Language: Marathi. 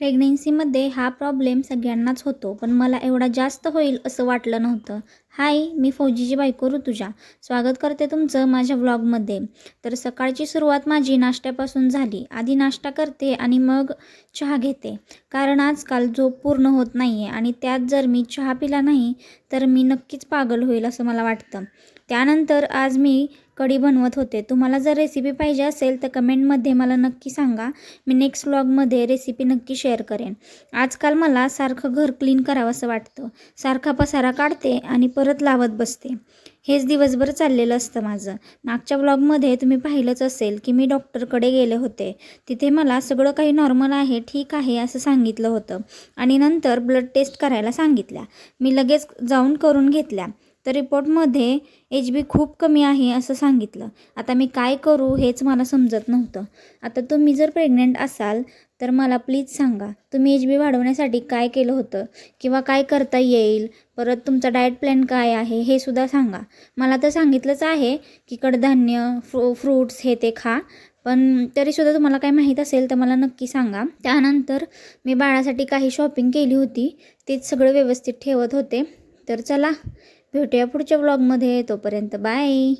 प्रेग्नेन्सीमध्ये हा प्रॉब्लेम सगळ्यांनाच होतो, पण मला एवढा जास्त होईल असं वाटलं नव्हतं. हाय, मी फौजीची बायको ऋतुजा. स्वागत करते तुमचं माझ्या व्लॉगमध्ये. तर सकाळची सुरुवात माझी नाश्त्यापासून झाली. आधी नाश्ता करते आणि मग चहा घेते. कारण आजकाल झोप पूर्ण होत नाही आहे आणि त्यात जर मी चहा पिला नाही, तर मी नक्कीच पागल होईल असं मला वाटतं. त्यानंतर आज मी कढी बनवत होते. तुम्हाला जर रेसिपी पाहिजे असेल तर कमेंटमध्ये मला नक्की सांगा. मी नेक्स्ट व्लॉगमध्ये रेसिपी नक्की शेअर करेन. आजकाल मला सारखं घर क्लीन करावंसं वाटतं. सारखा पसारा काढते आणि परत लावत बसते. हेच दिवसभर चाललेलं असतं माझं. मागच्या व्लॉगमध्ये तुम्ही पाहिलंच असेल की मी डॉक्टरकडे गेले होते. तिथे मला सगळं काही नॉर्मल आहे, ठीक आहे असं सांगितलं होतं आणि नंतर ब्लड टेस्ट करायला सांगितल्या. मी लगेच जाऊन करून घेतल्या. तर रिपोर्टमध्ये HB खूप कमी आहे असं सांगितलं. आता मी काय करू हेच मला समजत नव्हतं. आता तुम्ही जर प्रेग्नंट असाल तर मला प्लीज सांगा, तुम्ही HB वाढवण्यासाठी काय केलं होतं किंवा काय करता येईल? परत तुमचा डाएट प्लॅन काय आहे हे सुद्धा सांगा. मला तर सांगितलंच आहे की कडधान्य, फ्रूट्स हे ते खा. पण तरीसुद्धा तुम्हाला काय माहीत असेल तर मला नक्की सांगा. त्यानंतर मी बाळासाठी काही शॉपिंग केली होती. तेच सगळं व्यवस्थित ठेवत होते. तर चला भेटूया पुढच्या व्लॉगमध्ये. तोपर्यंत बाय.